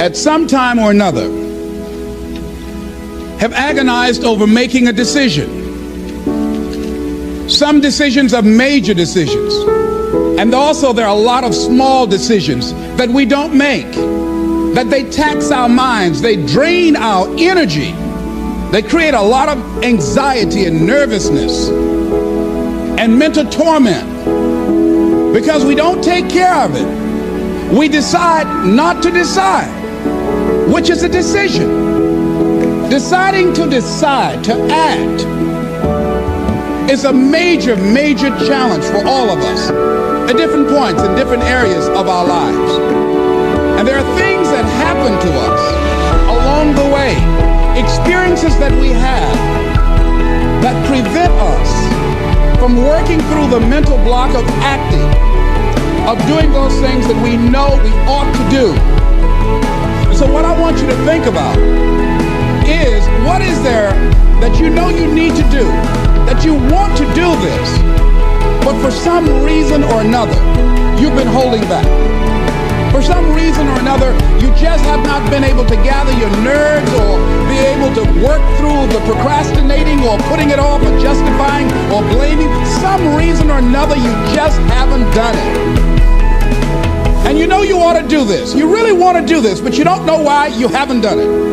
at some time or another, have agonized over making a decision. Some decisions are major decisions. And also there are a lot of small decisions that we don't make, that they tax our minds, they drain our energy, they create a lot of anxiety and nervousness and mental torment because we don't take care of it. We decide not to decide, which is a decision. Deciding to decide, to act, is a major, major challenge for all of us at different points in different areas of our lives. And there are things that happen to us along the way, experiences that we have that prevent us from working through the mental block of acting, of doing those things that we know we ought to do. And so what I want you to think about is, what is there that you know you need to do, that you want to do this, but for some reason or another, you've been holding back. For some reason or another, you just have not been able to gather your nerves or be able to work through the procrastinating or putting it off or justifying or blaming. Some reason or another, you just haven't done it. And you know you ought to do this. You really want to do this, but you don't know why you haven't done it.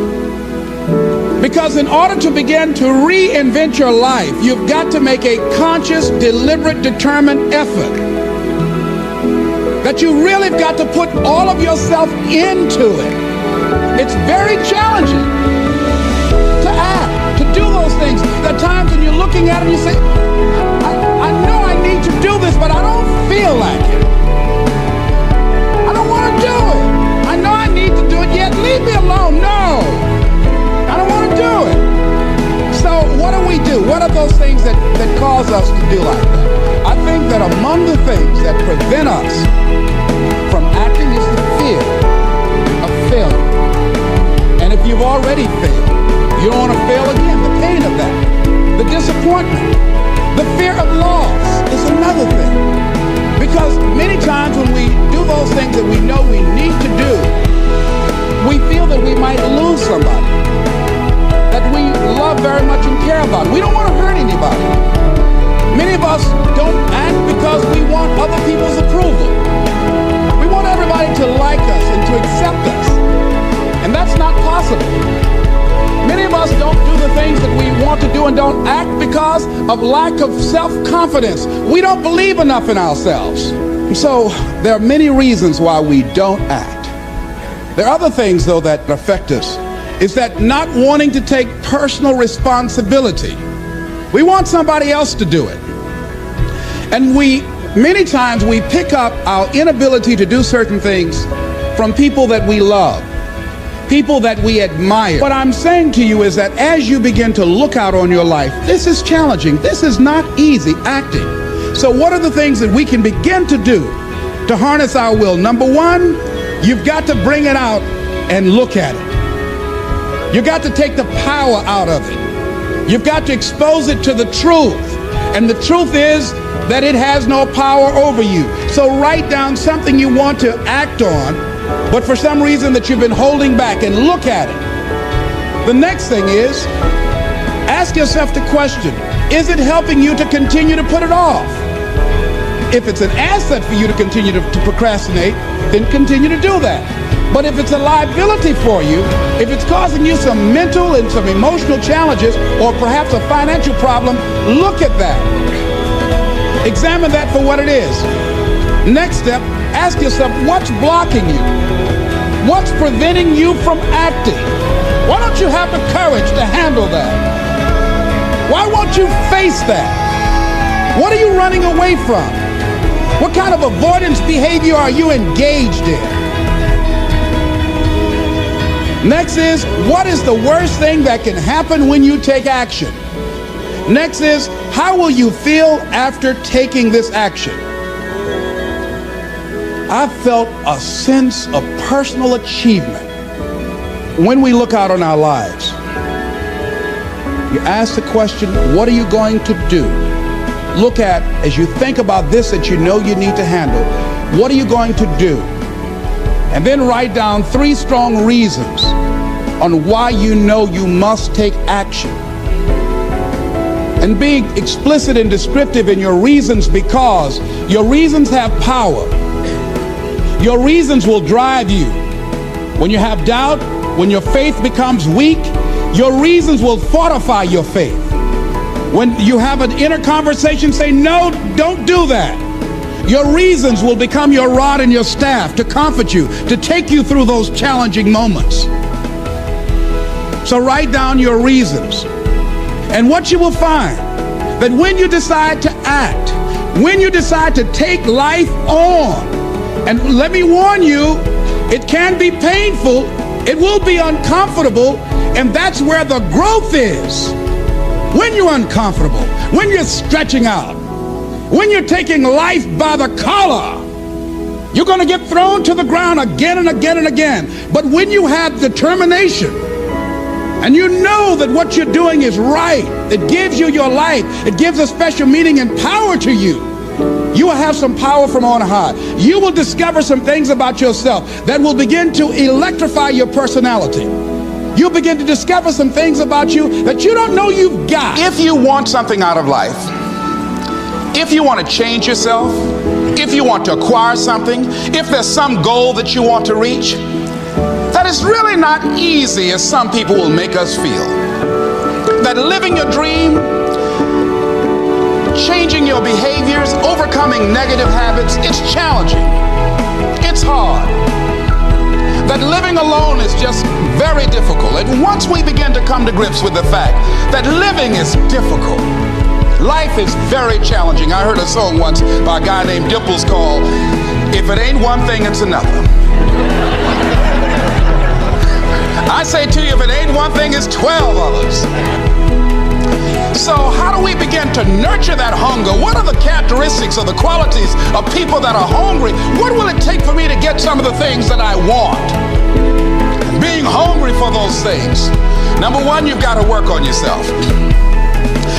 Because in order to begin to reinvent your life, you've got to make a conscious, deliberate, determined effort. That you really have got to put all of yourself into it. It's very challenging to act, to do those things. There are times when you're looking at it and you say, I know I need to do this, but I don't feel like it. I don't want to do it. I know I need to do it, yet leave me alone. No. I don't want to do it. So what do? What are those things that cause us to do like that? I think that among the things that prevent us from acting is the fear of failure. And if you've already failed, you don't want to fail again. The pain of that, the disappointment, the fear of loss is another thing. Because many times when we do those things that we know we need to do, we feel that we might lose somebody that we love very much and care about. We don't want to hurt anybody. Many of us don't act because we want other people's approval. We want everybody to like us and to accept us. And that's not possible. Many of us don't do the things that we want to do and don't act because of lack of self-confidence. We don't believe enough in ourselves. And so there are many reasons why we don't act. There are other things, though, that affect us. Is that not wanting to take personal responsibility. We want somebody else to do it. And many times we pick up our inability to do certain things from people that we love, people that we admire. What I'm saying to you is that as you begin to look out on your life, this is challenging. This is not easy acting. So what are the things that we can begin to do to harness our will? Number one, you've got to bring it out and look at it. You got to take the power out of it. You've got to expose it to the truth. And the truth is that it has no power over you. So write down something you want to act on, but for some reason that you've been holding back, and look at it. The next thing is, ask yourself the question, is it helping you to continue to put it off? If it's an asset for you to continue to procrastinate, then continue to do that. But if it's a liability for you, if it's causing you some mental and some emotional challenges, or perhaps a financial problem, look at that. Examine that for what it is. Next step, ask yourself, what's blocking you? What's preventing you from acting? Why don't you have the courage to handle that? Why won't you face that? What are you running away from? What kind of avoidance behavior are you engaged in? Next is, what is the worst thing that can happen when you take action? Next is, how will you feel after taking this action? I felt a sense of personal achievement when we look out on our lives. You ask the question, what are you going to do? Look at, as you think about this that you know you need to handle, what are you going to do? And then write down 3 strong reasons on why you know you must take action. And be explicit and descriptive in your reasons, because your reasons have power. Your reasons will drive you. When you have doubt, when your faith becomes weak, your reasons will fortify your faith. When you have an inner conversation, say, no, don't do that. Your reasons will become your rod and your staff to comfort you, to take you through those challenging moments. So write down your reasons. And what you will find, that when you decide to act, when you decide to take life on, and let me warn you, it can be painful, it will be uncomfortable, and that's where the growth is. When you're uncomfortable, when you're stretching out, when you're taking life by the collar, you're going to get thrown to the ground again and again and again. But when you have determination, and you know that what you're doing is right, it gives you your life, it gives a special meaning and power to you, you will have some power from on high. You will discover some things about yourself that will begin to electrify your personality. You'll begin to discover some things about you that you don't know you've got. If you want something out of life, if you want to change yourself, if you want to acquire something, if there's some goal that you want to reach, that is really not easy as some people will make us feel. That living your dream, changing your behaviors, overcoming negative habits, it's challenging. It's hard. That living alone is just very difficult. And once we begin to come to grips with the fact that living is difficult, life is very challenging. I heard a song once by a guy named Dimples called, "If it ain't one thing, it's another." I say to you, if it ain't one thing, it's 12 others. So how do we begin to nurture that hunger? What are the characteristics or the qualities of people that are hungry? What will it take for me to get some of the things that I want? Being hungry for those things. Number one, you've got to work on yourself.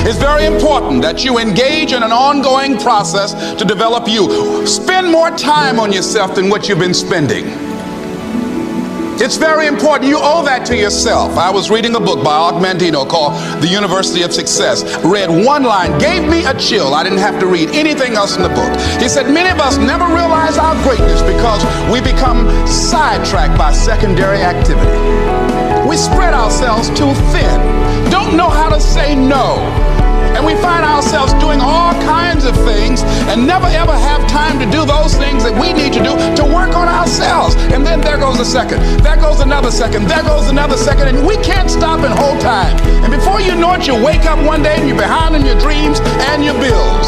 It's very important that you engage in an ongoing process to develop you. Spend more time on yourself than what you've been spending. It's very important. You owe that to yourself. I was reading a book by Og Mandino called The University of Success. Read one line, gave me a chill. I didn't have to read anything else in the book. He said, many of us never realize our greatness because we become sidetracked by secondary activity. We spread ourselves too thin, don't know how to say no. And we find ourselves doing all kinds of things and never ever have time to do those things that we need to do to work on ourselves. And then there goes a second, there goes another second, there goes another second, and we can't stop and hold time. And before you know it, you wake up one day and you're behind in your dreams and your bills.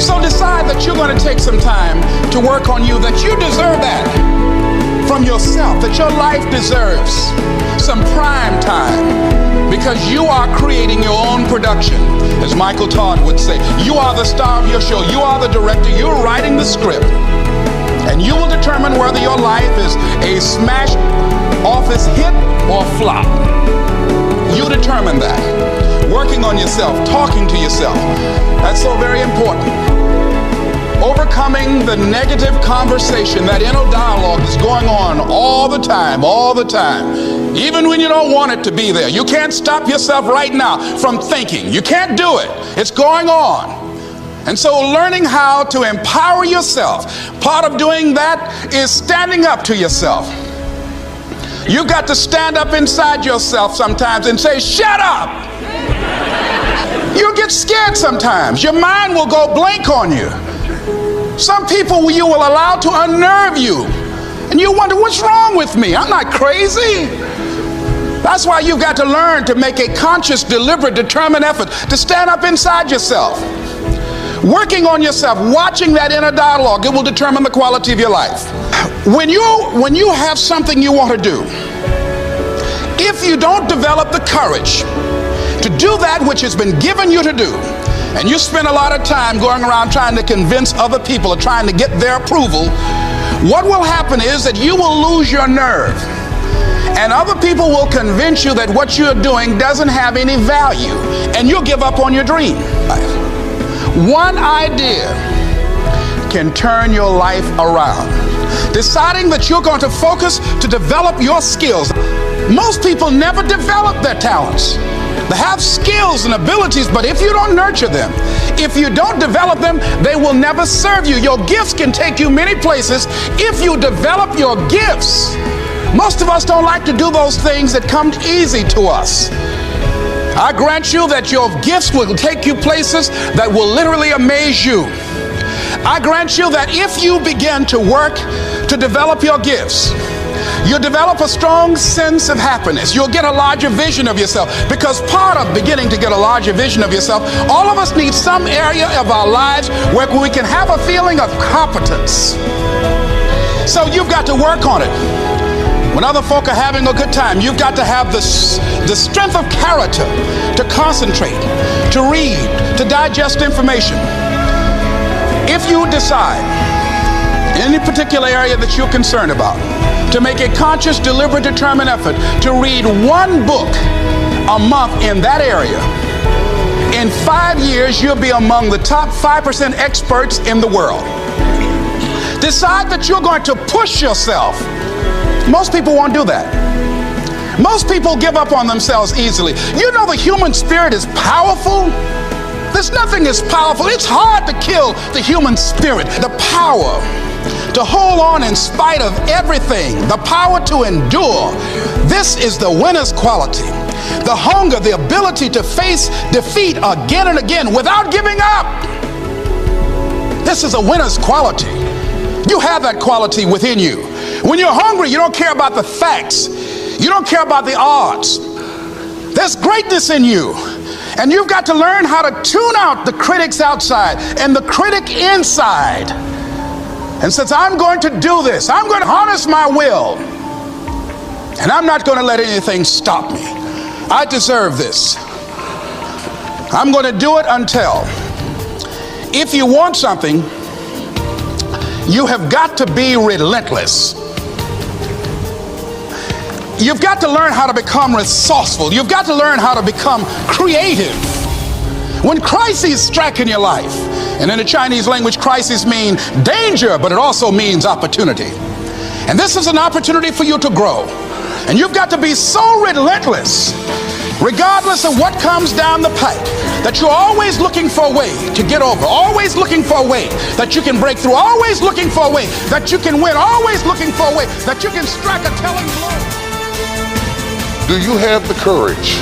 So decide that you're going to take some time to work on you, that you deserve that from yourself, that your life deserves some prime time. Because you are creating your own production. As Michael Todd would say, you are the star of your show. You are the director. You're writing the script. And you will determine whether your life is a smash office hit or flop. You determine that. Working on yourself, talking to yourself. That's so very important. Overcoming the negative conversation, that inner dialogue is going on all the time, even when you don't want it to be there. You can't stop yourself right now from thinking. You can't do it. It's going on. And so learning how to empower yourself, part of doing that is standing up to yourself. You've got to stand up inside yourself sometimes and say, shut up. You'll get scared sometimes. Your mind will go blank on you. Some people you will allow to unnerve you, and you wonder, what's wrong with me? I'm not crazy. That's why you've got to learn to make a conscious, deliberate, determined effort to stand up inside yourself. Working on yourself, watching that inner dialogue, it will determine the quality of your life. When you have something you want to do, if you don't develop the courage to do that which has been given you to do, and you spend a lot of time going around trying to convince other people or trying to get their approval, what will happen is that you will lose your nerve. And other people will convince you that what you're doing doesn't have any value, and you'll give up on your dream. One idea can turn your life around. deciding that you're going to focus to develop your skills. Most people never develop their talents. They have skills and abilities, but if you don't nurture them, if you don't develop them, they will never serve you. Your gifts can take you many places if you develop your gifts. Most of us don't like to do those things that come easy to us. I grant you that your gifts will take you places that will literally amaze you. I grant you that if you begin to work to develop your gifts, you'll develop a strong sense of happiness. You'll get a larger vision of yourself, because part of beginning to get a larger vision of yourself, all of us need some area of our lives where we can have a feeling of competence. So you've got to work on it. When other folk are having a good time, you've got to have the strength of character to concentrate, to read, to digest information. If you decide in any particular area that you're concerned about, to make a conscious, deliberate, determined effort to read one book a month in that area, in 5 years, you'll be among the top 5% experts in the world. Decide that you're going to push yourself. Most people won't do that. Most people give up on themselves easily. You know, the human spirit is powerful. There's nothing as powerful. It's hard to kill the human spirit. The power to hold on in spite of everything, the power to endure. This is the winner's quality. The hunger, the ability to face defeat again and again without giving up. This is a winner's quality. You have that quality within you. When you're hungry, you don't care about the facts. You don't care about the odds. There's greatness in you. And you've got to learn how to tune out the critics outside and the critic inside. And since I'm going to do this, I'm going to harness my will. And I'm not going to let anything stop me. I deserve this. I'm going to do it until. If you want something, you have got to be relentless. You've got to learn how to become resourceful. You've got to learn how to become creative. When crises strike in your life, and in the Chinese language, crises mean danger, but it also means opportunity. And this is an opportunity for you to grow. And you've got to be so relentless, regardless of what comes down the pike, that you're always looking for a way to get over, always looking for a way that you can break through, always looking for a way that you can win, always looking for a way that you can strike a telling blow. Do you have the courage